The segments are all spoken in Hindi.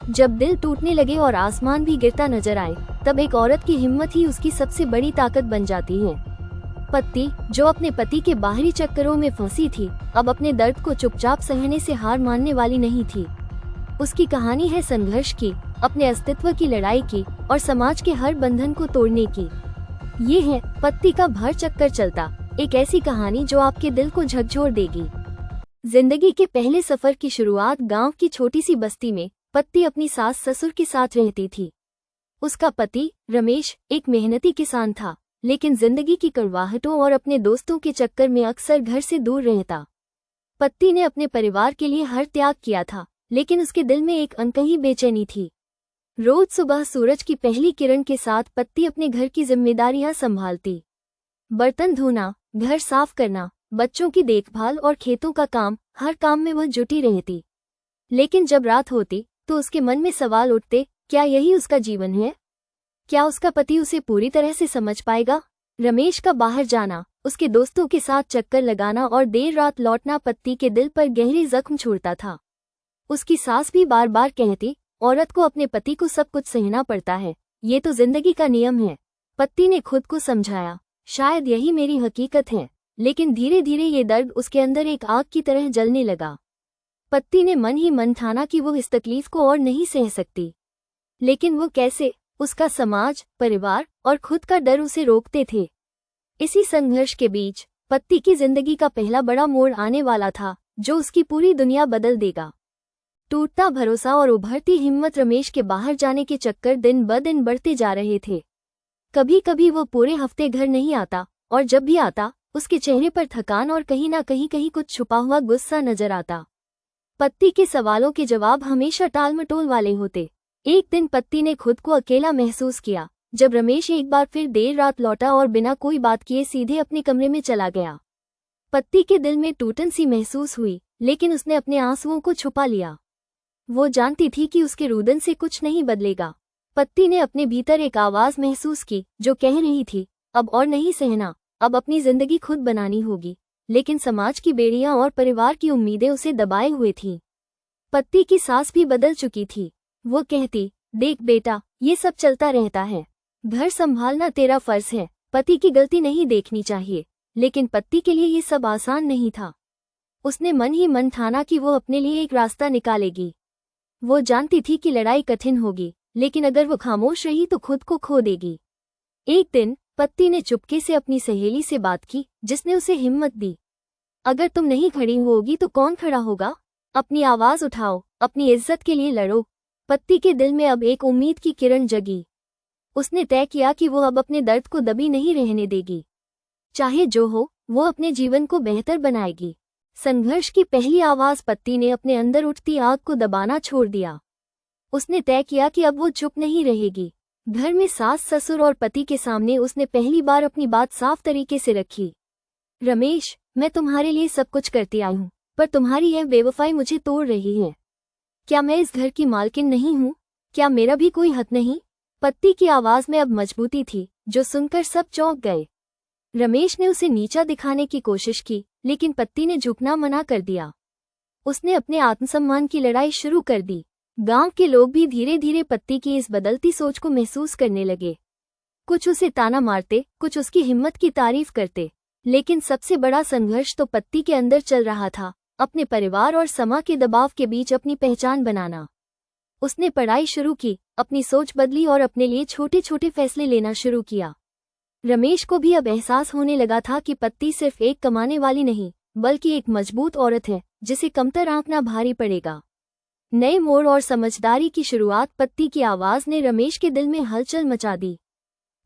जब दिल टूटने लगे और आसमान भी गिरता नजर आए, तब एक औरत की हिम्मत ही उसकी सबसे बड़ी ताकत बन जाती है। पत्ती, जो अपने पति के बाहरी चक्करों में फंसी थी, अब अपने दर्द को चुपचाप सहने से हार मानने वाली नहीं थी। उसकी कहानी है संघर्ष की, अपने अस्तित्व की लड़ाई की और समाज के हर बंधन को तोड़ने की। ये है पत्ती का भर चक्कर चलता, एक ऐसी कहानी जो आपके दिल को झकझोर देगी। जिंदगी के पहले सफर की शुरुआत गांव की छोटी सी बस्ती में पत्ती अपनी सास ससुर के साथ रहती थी। उसका पति रमेश एक मेहनती किसान था, लेकिन जिंदगी की कड़वाहटों और अपने दोस्तों के चक्कर में अक्सर घर से दूर रहता। पत्ती ने अपने परिवार के लिए हर त्याग किया था, लेकिन उसके दिल में एक अनकही बेचैनी थी। रोज सुबह सूरज की पहली किरण के साथ पत्ती अपने घर की जिम्मेदारियां संभालती। बर्तन धोना, घर साफ करना, बच्चों की देखभाल और खेतों का काम, हर काम में वह जुटी रहती। लेकिन जब रात होती तो उसके मन में सवाल उठते, क्या यही उसका जीवन है? क्या उसका पति उसे पूरी तरह से समझ पाएगा? रमेश का बाहर जाना, उसके दोस्तों के साथ चक्कर लगाना और देर रात लौटना पत्ती के दिल पर गहरे जख्म छोड़ता था। उसकी सास भी बार बार कहती, औरत को अपने पति को सब कुछ सहना पड़ता है, ये तो जिंदगी का नियम है। पत्ती ने खुद को समझाया, शायद यही मेरी हकीकत है, लेकिन धीरे धीरे ये दर्द उसके अंदर एक आग की तरह जलने लगा। पत्ती ने मन ही मन ठाना कि वो इस तकलीफ को और नहीं सह सकती। लेकिन वो कैसे? उसका समाज, परिवार और खुद का डर उसे रोकते थे। इसी संघर्ष के बीच पत्ती की जिंदगी का पहला बड़ा मोड़ आने वाला था, जो उसकी पूरी दुनिया बदल देगा। टूटता भरोसा और उभरती हिम्मत रमेश के बाहर जाने के चक्कर दिन ब दिन बढ़ते जा रहे थे। कभी कभी वो पूरे हफ्ते घर नहीं आता, और जब भी आता उसके चेहरे पर थकान और कहीं ना कहीं कुछ छुपा हुआ गुस्सा नजर आता। पत्ती के सवालों के जवाब हमेशा टालमटोल वाले होते। एक दिन पत्ती ने खुद को अकेला महसूस किया, जब रमेश एक बार फिर देर रात लौटा और बिना कोई बात किए सीधे अपने कमरे में चला गया। पत्ती के दिल में टूटन सी महसूस हुई, लेकिन उसने अपने आंसुओं को छुपा लिया। वो जानती थी कि उसके रुदन से कुछ नहीं बदलेगा। पत्ती ने अपने भीतर एक आवाज महसूस की, जो कह रही थी, अब और नहीं सहना, अब अपनी जिंदगी खुद बनानी होगी। लेकिन समाज की बेड़ियां और परिवार की उम्मीदें उसे दबाए हुए थीं। पत्ती की सास भी बदल चुकी थी। वो कहती, देख बेटा, ये सब चलता रहता है, घर संभालना तेरा फर्ज है, पति की गलती नहीं देखनी चाहिए। लेकिन पत्ती के लिए ये सब आसान नहीं था। उसने मन ही मन ठाना कि वो अपने लिए एक रास्ता निकालेगी। वो जानती थी कि लड़ाई कठिन होगी, लेकिन अगर वो खामोश रही तो खुद को खो देगी। एक दिन पत्ती ने चुपके से अपनी सहेली से बात की, जिसने उसे हिम्मत दी। अगर तुम नहीं खड़ी होगी तो कौन खड़ा होगा? अपनी आवाज उठाओ, अपनी इज्जत के लिए लड़ो। पत्ती के दिल में अब एक उम्मीद की किरण जगी। उसने तय किया कि वो अब अपने दर्द को दबी नहीं रहने देगी। चाहे जो हो, वो अपने जीवन को बेहतर बनाएगी। संघर्ष की पहली आवाज पत्ती ने अपने अंदर उठती आग को दबाना छोड़ दिया। उसने तय किया कि अब वो चुप नहीं रहेगी। घर में सास ससुर और पति के सामने उसने पहली बार अपनी बात साफ तरीके से रखी। रमेश, मैं तुम्हारे लिए सब कुछ करती आई हूँ, पर तुम्हारी यह बेवफाई मुझे तोड़ रही है। क्या मैं इस घर की मालकिन नहीं हूँ? क्या मेरा भी कोई हक नहीं? पत्ती की आवाज में अब मजबूती थी, जो सुनकर सब चौंक गए। रमेश ने उसे नीचा दिखाने की कोशिश की, लेकिन पत्ती ने झुकना मना कर दिया। उसने अपने आत्मसम्मान की लड़ाई शुरू कर दी। गांव के लोग भी धीरे धीरे पत्ती की इस बदलती सोच को महसूस करने लगे। कुछ उसे ताना मारते, कुछ उसकी हिम्मत की तारीफ करते। लेकिन सबसे बड़ा संघर्ष तो पत्ती के अंदर चल रहा था, अपने परिवार और समाज के दबाव के बीच अपनी पहचान बनाना। उसने पढ़ाई शुरू की, अपनी सोच बदली और अपने लिए छोटे छोटे फैसले लेना शुरू किया। रमेश को भी अब एहसास होने लगा था कि पत्ती सिर्फ एक कमाने वाली नहीं, बल्कि एक मजबूत औरत है, जिसे कमतर आंकना भारी पड़ेगा। नए मोड़ और समझदारी की शुरुआत पत्ती की आवाज ने रमेश के दिल में हलचल मचा दी।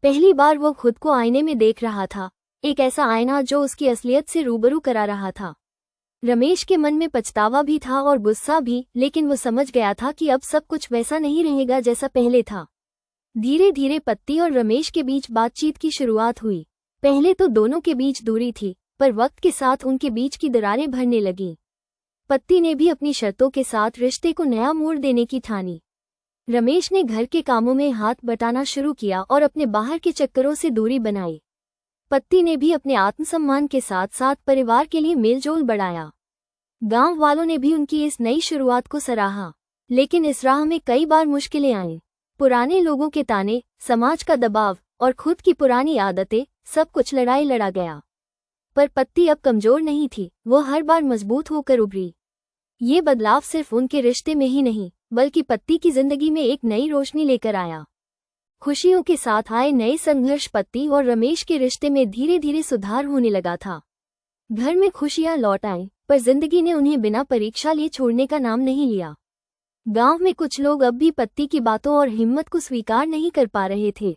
पहली बार वो खुद को आईने में देख रहा था, एक ऐसा आईना जो उसकी असलियत से रूबरू करा रहा था। रमेश के मन में पछतावा भी था और गुस्सा भी, लेकिन वो समझ गया था कि अब सब कुछ वैसा नहीं रहेगा जैसा पहले था। धीरे धीरे पत्ती और रमेश के बीच बातचीत की शुरुआत हुई। पहले तो दोनों के बीच दूरी थी, पर वक्त के साथ उनके बीच की दरारें भरने लगीं। पत्ती ने भी अपनी शर्तों के साथ रिश्ते को नया मोड़ देने की ठानी। रमेश ने घर के कामों में हाथ बटाना शुरू किया और अपने बाहर के चक्करों से दूरी बनाई। पत्ती ने भी अपने आत्मसम्मान के साथ साथ परिवार के लिए मेलजोल बढ़ाया। गांव वालों ने भी उनकी इस नई शुरुआत को सराहा। लेकिन इस राह में कई बार मुश्किलें आईं। पुराने लोगों के ताने, समाज का दबाव और खुद की पुरानी आदतें, सब कुछ लड़ाई लड़ा गया। पर पत्ती अब कमजोर नहीं थी, वो हर बार मजबूत होकर उभरी। ये बदलाव सिर्फ उनके रिश्ते में ही नहीं, बल्कि पत्ती की जिंदगी में एक नई रोशनी लेकर आया। खुशियों के साथ आए नए संघर्ष पत्ती और रमेश के रिश्ते में धीरे धीरे सुधार होने लगा था। घर में खुशियां लौट आईं, पर जिंदगी ने उन्हें बिना परीक्षा लिए छोड़ने का नाम नहीं लिया। गांव में कुछ लोग अब भी पत्ती की बातों और हिम्मत को स्वीकार नहीं कर पा रहे थे।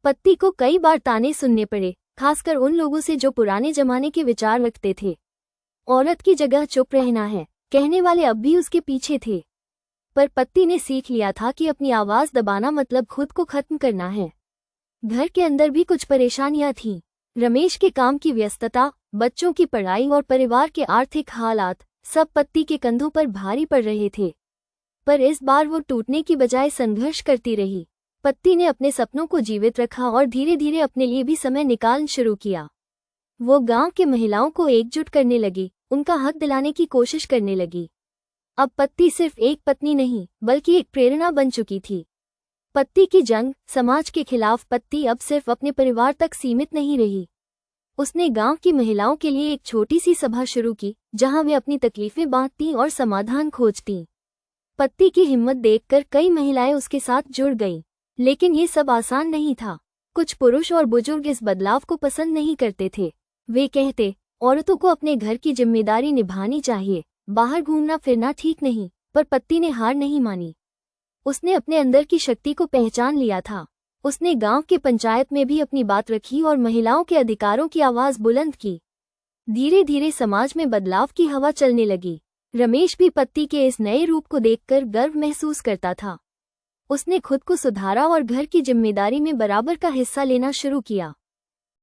पत्ती को कई बार ताने सुनने पड़े, खासकर उन लोगों से जो पुराने जमाने के विचार रखते थे। औरत की जगह चुप रहना है, कहने वाले अब भी उसके पीछे थे। पर पत्ती ने सीख लिया था कि अपनी आवाज दबाना मतलब खुद को खत्म करना है। घर के अंदर भी कुछ परेशानियां थीं। रमेश के काम की व्यस्तता, बच्चों की पढ़ाई और परिवार के आर्थिक हालात, सब पत्ती के कंधों पर भारी पड़ रहे थे। पर इस बार वो टूटने की बजाय संघर्ष करती रही। पत्ती ने अपने सपनों को जीवित रखा और धीरे धीरे अपने लिए भी समय निकालना शुरू किया। वो गांव के महिलाओं को एकजुट करने लगी, उनका हक दिलाने की कोशिश करने लगी। अब पत्ती सिर्फ एक पत्नी नहीं, बल्कि एक प्रेरणा बन चुकी थी। पत्ती की जंग, समाज के खिलाफ पत्ती अब सिर्फ अपने परिवार तक सीमित नहीं रही। उसने गांव की महिलाओं के लिए एक छोटी सी सभा शुरू की, जहां वे अपनी तकलीफें बांटती और समाधान खोजती। पत्ती की हिम्मत देखकर कई महिलाएं उसके साथ जुड़ गईं। लेकिन ये सब आसान नहीं था। कुछ पुरुष और बुजुर्ग इस बदलाव को पसंद नहीं करते थे। वे कहते, औरतों को अपने घर की जिम्मेदारी निभानी चाहिए, बाहर घूमना फिरना ठीक नहीं। पर पत्ती ने हार नहीं मानी। उसने अपने अंदर की शक्ति को पहचान लिया था। उसने गांव के पंचायत में भी अपनी बात रखी और महिलाओं के अधिकारों की आवाज बुलंद की। धीरे धीरे समाज में बदलाव की हवा चलने लगी। रमेश भी पत्ती के इस नए रूप को देखकर गर्व महसूस करता था। उसने खुद को सुधारा और घर की जिम्मेदारी में बराबर का हिस्सा लेना शुरू किया।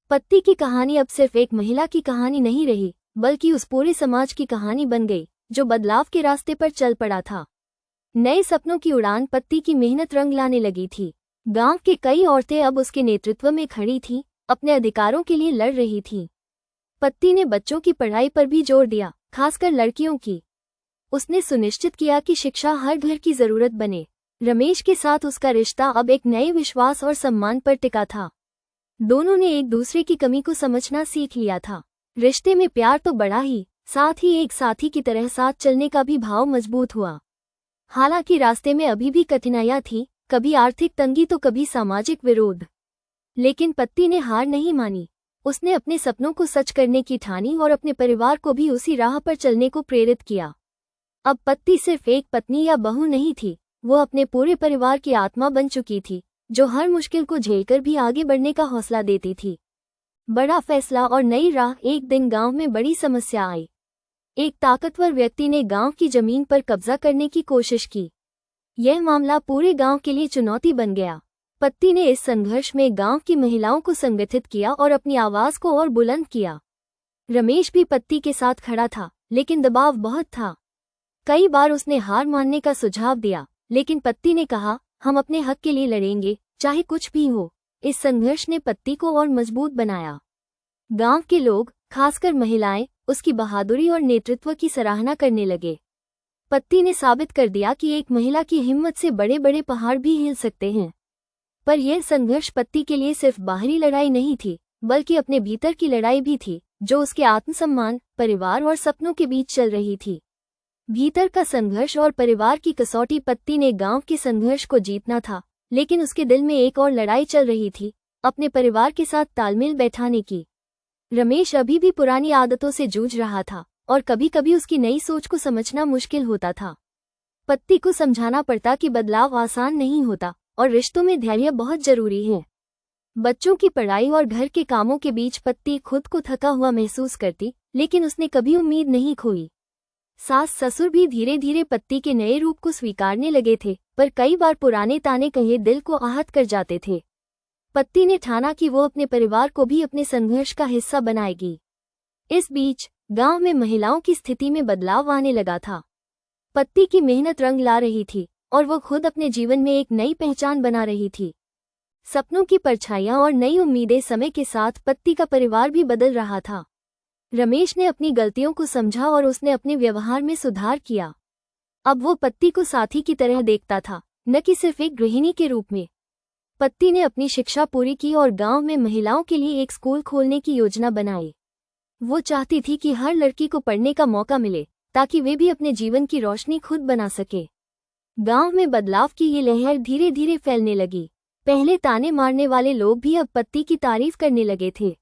पत्ती की कहानी अब सिर्फ एक महिला की कहानी नहीं रही, बल्कि उस पूरे समाज की कहानी बन गई, जो बदलाव के रास्ते पर चल पड़ा था। नए सपनों की उड़ान पत्ती की मेहनत रंग लाने लगी थी। गांव के कई औरतें अब उसके नेतृत्व में खड़ी थीं, अपने अधिकारों के लिए लड़ रही थीं। पत्ती ने बच्चों की पढ़ाई पर भी जोर दिया, खासकर लड़कियों की। उसने सुनिश्चित किया कि शिक्षा हर घर की जरूरत बने। रमेश के साथ उसका रिश्ता अब एक नए विश्वास और सम्मान पर टिका था। दोनों ने एक दूसरे की कमी को समझना सीख लिया था। रिश्ते में प्यार तो बढ़ा ही, साथ ही एक साथी की तरह साथ चलने का भी भाव मजबूत हुआ। हालांकि रास्ते में अभी भी कठिनाइयां थीं, कभी आर्थिक तंगी तो कभी सामाजिक विरोध। लेकिन पत्ती ने हार नहीं मानी। उसने अपने सपनों को सच करने की ठानी और अपने परिवार को भी उसी राह पर चलने को प्रेरित किया। अब पत्ती सिर्फ एक पत्नी या बहू नहीं थी, वो अपने पूरे परिवार की आत्मा बन चुकी थी, जो हर मुश्किल को झेलकर भी आगे बढ़ने का हौसला देती थी। बड़ा फैसला और नई राह। एक दिन गांव में बड़ी समस्या आई। एक ताकतवर व्यक्ति ने गांव की जमीन पर कब्जा करने की कोशिश की। यह मामला पूरे गांव के लिए चुनौती बन गया। पत्ती ने इस संघर्ष में गांव की महिलाओं को संगठित किया और अपनी आवाज को और बुलंद किया। रमेश भी पत्ती के साथ खड़ा था, लेकिन दबाव बहुत था। कई बार उसने हार मानने का सुझाव दिया, लेकिन पत्ती ने कहा, हम अपने हक के लिए लड़ेंगे, चाहे कुछ भी हो। इस संघर्ष ने पत्ती को और मजबूत बनाया। गांव के लोग, खासकर महिलाएं, उसकी बहादुरी और नेतृत्व की सराहना करने लगे। पत्ती ने साबित कर दिया कि एक महिला की हिम्मत से बड़े बड़े पहाड़ भी हिल सकते हैं। पर यह संघर्ष पत्ती के लिए सिर्फ बाहरी लड़ाई नहीं थी, बल्कि अपने भीतर की लड़ाई भी थी, जो उसके आत्मसम्मान, परिवार और सपनों के बीच चल रही थी। भीतर का संघर्ष और परिवार की कसौटी। पत्ती ने गांव के संघर्ष को जीतना था, लेकिन उसके दिल में एक और लड़ाई चल रही थी, अपने परिवार के साथ तालमेल बैठाने की। रमेश अभी भी पुरानी आदतों से जूझ रहा था और कभी कभी उसकी नई सोच को समझना मुश्किल होता था। पत्ती को समझाना पड़ता कि बदलाव आसान नहीं होता और रिश्तों में धैर्य बहुत जरूरी है। बच्चों की पढ़ाई और घर के कामों के बीच पत्ती खुद को थका हुआ महसूस करती, लेकिन उसने कभी उम्मीद नहीं खोई। सास ससुर भी धीरे धीरे पत्ती के नए रूप को स्वीकारने लगे थे, पर कई बार पुराने ताने कहे दिल को आहत कर जाते थे। पत्ती ने ठाना कि वो अपने परिवार को भी अपने संघर्ष का हिस्सा बनाएगी। इस बीच गांव में महिलाओं की स्थिति में बदलाव आने लगा था। पत्ती की मेहनत रंग ला रही थी और वो खुद अपने जीवन में एक नई पहचान बना रही थी। सपनों की परछाइयां और नई उम्मीदें। समय के साथ पत्ती का परिवार भी बदल रहा था। रमेश ने अपनी गलतियों को समझा और उसने अपने व्यवहार में सुधार किया। अब वो पत्ती को साथी की तरह देखता था, न कि सिर्फ एक गृहिणी के रूप में। पत्ती ने अपनी शिक्षा पूरी की और गांव में महिलाओं के लिए एक स्कूल खोलने की योजना बनाई। वो चाहती थी कि हर लड़की को पढ़ने का मौका मिले, ताकि वे भी अपने जीवन की रोशनी खुद बना सके। गांव में बदलाव की ये लहर धीरे धीरे फैलने लगी। पहले ताने मारने वाले लोग भी अब पत्ती की तारीफ करने लगे थे।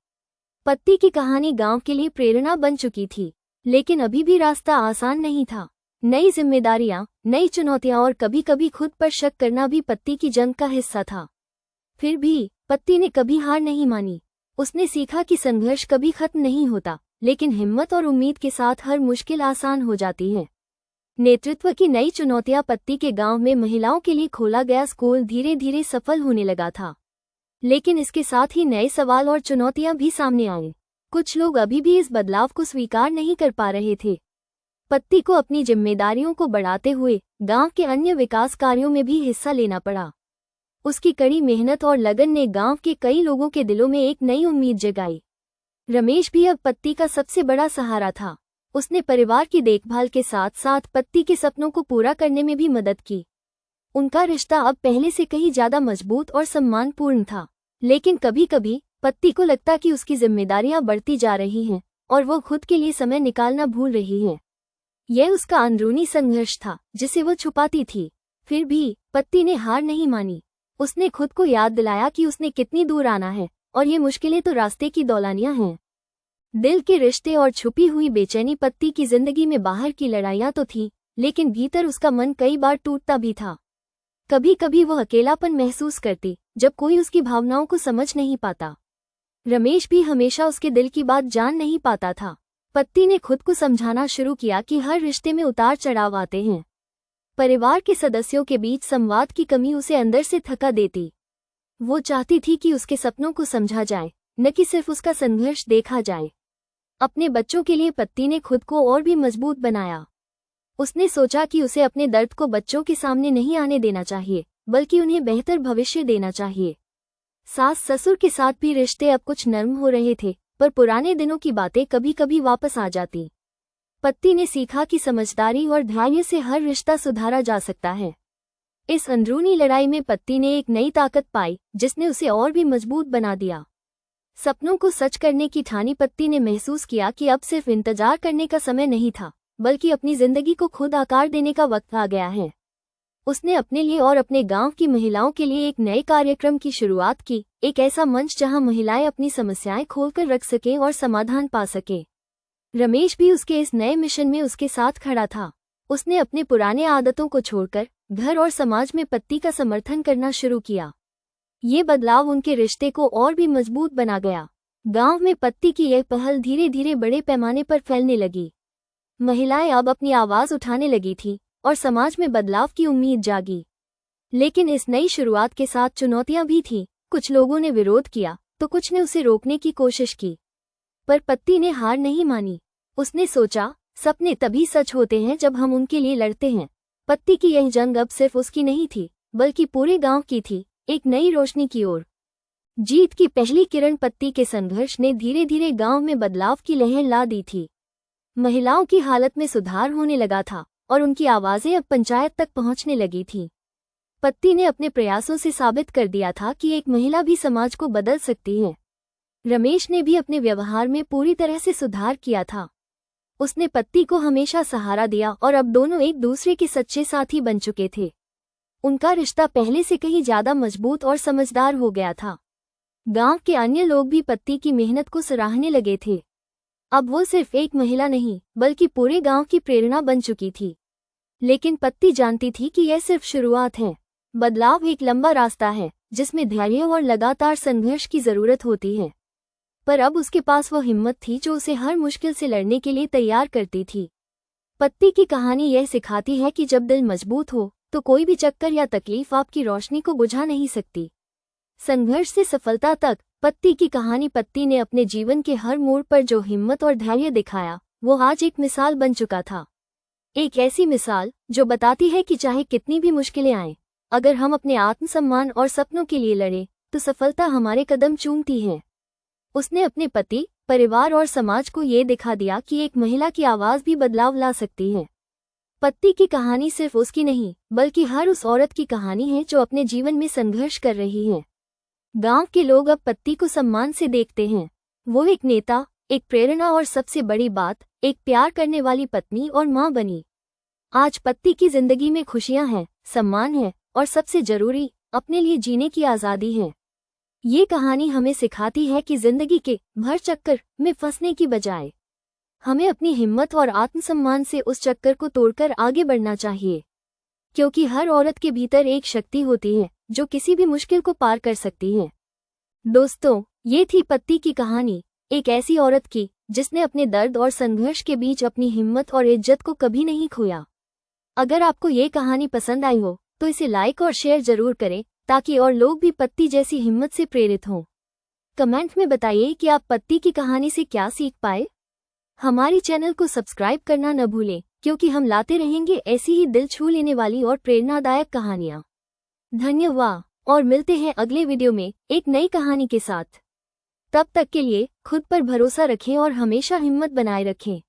पत्ती की कहानी गांव के लिए प्रेरणा बन चुकी थी, लेकिन अभी भी रास्ता आसान नहीं था। नई जिम्मेदारियां, नई चुनौतियां और कभी कभी खुद पर शक करना भी पत्ती की जंग का हिस्सा था। फिर भी पत्ती ने कभी हार नहीं मानी। उसने सीखा कि संघर्ष कभी खत्म नहीं होता, लेकिन हिम्मत और उम्मीद के साथ हर मुश्किल आसान हो जाती है। नेतृत्व की नई चुनौतियां। पत्ती के गांव में महिलाओं के लिए खोला गया स्कूल धीरे धीरे सफल होने लगा था, लेकिन इसके साथ ही नए सवाल और चुनौतियां भी सामने आए। कुछ लोग अभी भी इस बदलाव को स्वीकार नहीं कर पा रहे थे। पत्ती को अपनी जिम्मेदारियों को बढ़ाते हुए गांव के अन्य विकास कार्यों में भी हिस्सा लेना पड़ा। उसकी कड़ी मेहनत और लगन ने गांव के कई लोगों के दिलों में एक नई उम्मीद जगाई। रमेश भी अब पत्ती का सबसे बड़ा सहारा था। उसने परिवार की देखभाल के साथ साथ पत्ती के सपनों को पूरा करने में भी मदद की। उनका रिश्ता अब पहले से कहीं ज्यादा मजबूत और सम्मानपूर्ण था। लेकिन कभी कभी पत्ती को लगता कि उसकी जिम्मेदारियां बढ़ती जा रही हैं और वो खुद के लिए समय निकालना भूल रही है। यह उसका अंदरूनी संघर्ष था जिसे वो छुपाती थी। फिर भी पत्ती ने हार नहीं मानी। उसने खुद को याद दिलाया कि उसने कितनी दूर आना है और ये मुश्किलें तो रास्ते की दौलानियां हैं। दिल के रिश्ते और छुपी हुई बेचैनी। पत्ती की जिंदगी में बाहर की लड़ाइयां तो थीं, लेकिन भीतर उसका मन कई बार टूटता भी था। कभी कभी वह अकेलापन महसूस करती जब कोई उसकी भावनाओं को समझ नहीं पाता। रमेश भी हमेशा उसके दिल की बात जान नहीं पाता था। पत्ती ने खुद को समझाना शुरू किया कि हर रिश्ते में उतार चढ़ाव आते हैं। परिवार के सदस्यों के बीच संवाद की कमी उसे अंदर से थका देती। वो चाहती थी कि उसके सपनों को समझा जाए, न कि सिर्फ उसका संघर्ष देखा जाए। अपने बच्चों के लिए पत्ती ने खुद को और भी मजबूत बनाया। उसने सोचा कि उसे अपने दर्द को बच्चों के सामने नहीं आने देना चाहिए, बल्कि उन्हें बेहतर भविष्य देना चाहिए। सास ससुर के साथ भी रिश्ते अब कुछ नरम हो रहे थे, पर पुराने दिनों की बातें कभी कभी वापस आ जाती। पत्ती ने सीखा कि समझदारी और धैर्य से हर रिश्ता सुधारा जा सकता है। इस अंदरूनी लड़ाई में पत्ती ने एक नई ताकत पाई, जिसने उसे और भी मजबूत बना दिया। सपनों को सच करने की ठानी पत्ती ने महसूस किया कि अब सिर्फ इंतजार करने का समय नहीं था, बल्कि अपनी जिंदगी को खुद आकार देने का वक्त आ गया है। उसने अपने लिए और अपने गांव की महिलाओं के लिए एक नए कार्यक्रम की शुरुआत की, एक ऐसा मंच जहां महिलाएं अपनी समस्याएं खोलकर रख सकें और समाधान पा सकें। रमेश भी उसके इस नए मिशन में उसके साथ खड़ा था। उसने अपने पुराने आदतों को छोड़कर घर और समाज में पत्ती का समर्थन करना शुरू किया। ये बदलाव उनके रिश्ते को और भी मजबूत बना गया। गांव में पत्ती की यह पहल धीरे धीरे बड़े पैमाने पर फैलने लगी। महिलाएं अब अपनी आवाज उठाने लगी थीं और समाज में बदलाव की उम्मीद जागी। लेकिन इस नई शुरुआत के साथ चुनौतियां भी थीं। कुछ लोगों ने विरोध किया तो कुछ ने उसे रोकने की कोशिश की, पर पत्ती ने हार नहीं मानी। उसने सोचा, सपने तभी सच होते हैं जब हम उनके लिए लड़ते हैं। पत्ती की यह जंग अब सिर्फ उसकी नहीं थी, बल्कि पूरे गांव की थी, एक नई रोशनी की ओर। जीत की पहली किरण। पत्ती के संघर्ष ने धीरे धीरे गांव में बदलाव की लहर ला दी थी। महिलाओं की हालत में सुधार होने लगा था और उनकी आवाजें अब पंचायत तक पहुंचने लगी थीं। पत्ती ने अपने प्रयासों से साबित कर दिया था कि एक महिला भी समाज को बदल सकती है। रमेश ने भी अपने व्यवहार में पूरी तरह से सुधार किया था। उसने पत्ती को हमेशा सहारा दिया और अब दोनों एक दूसरे के सच्चे साथी बन चुके थे। उनका रिश्ता पहले से कहीं ज्यादा मजबूत और समझदार हो गया था। गांव के अन्य लोग भी पत्ती की मेहनत को सराहने लगे थे। अब वो सिर्फ एक महिला नहीं, बल्कि पूरे गांव की प्रेरणा बन चुकी थी। लेकिन पत्ती जानती थी कि यह सिर्फ शुरुआत है। बदलाव एक लंबा रास्ता है, जिसमें धैर्य और लगातार संघर्ष की जरूरत होती है। पर अब उसके पास वह हिम्मत थी जो उसे हर मुश्किल से लड़ने के लिए तैयार करती थी। पत्ती की कहानी यह सिखाती है कि जब दिल मजबूत हो तो कोई भी चक्कर या तकलीफ आपकी रोशनी को बुझा नहीं सकती। संघर्ष से सफलता तक पत्ती की कहानी। पत्ती ने अपने जीवन के हर मोड़ पर जो हिम्मत और धैर्य दिखाया, वो आज एक मिसाल बन चुका था। एक ऐसी मिसाल जो बताती है कि चाहे कितनी भी मुश्किलें आएं, अगर हम अपने आत्मसम्मान और सपनों के लिए लड़ें, तो सफलता हमारे कदम चूमती है। उसने अपने पति, परिवार और समाज को ये दिखा दिया कि एक महिला की आवाज भी बदलाव ला सकती है। पत्ती की कहानी सिर्फ उसकी नहीं बल्कि हर उस औरत की कहानी है जो अपने जीवन में संघर्ष कर रही है। गांव के लोग अब पत्ती को सम्मान से देखते हैं। वो एक नेता, एक प्रेरणा और सबसे बड़ी बात, एक प्यार करने वाली पत्नी और मां बनी। आज पत्ती की जिंदगी में खुशियां हैं, सम्मान है और सबसे जरूरी, अपने लिए जीने की आज़ादी है। ये कहानी हमें सिखाती है कि जिंदगी के भर चक्कर में फंसने की बजाय हमें अपनी हिम्मत और आत्मसम्मान से उस चक्कर को तोड़कर आगे बढ़ना चाहिए, क्योंकि हर औरत के भीतर एक शक्ति होती है जो किसी भी मुश्किल को पार कर सकती है। दोस्तों, ये थी पत्ती की कहानी, एक ऐसी औरत की जिसने अपने दर्द और संघर्ष के बीच अपनी हिम्मत और इज्जत को कभी नहीं खोया। अगर आपको ये कहानी पसंद आई हो तो इसे लाइक और शेयर जरूर करें ताकि और लोग भी पत्ती जैसी हिम्मत से प्रेरित हों। कमेंट में बताइए कि आप पत्ती की कहानी से क्या सीख पाए। हमारी चैनल को सब्सक्राइब करना न भूलें, क्योंकि हम लाते रहेंगे ऐसी ही दिल छू लेने वाली और प्रेरणादायक कहानियाँ। धन्यवाद और मिलते हैं अगले वीडियो में एक नई कहानी के साथ। तब तक के लिए खुद पर भरोसा रखें और हमेशा हिम्मत बनाए रखें।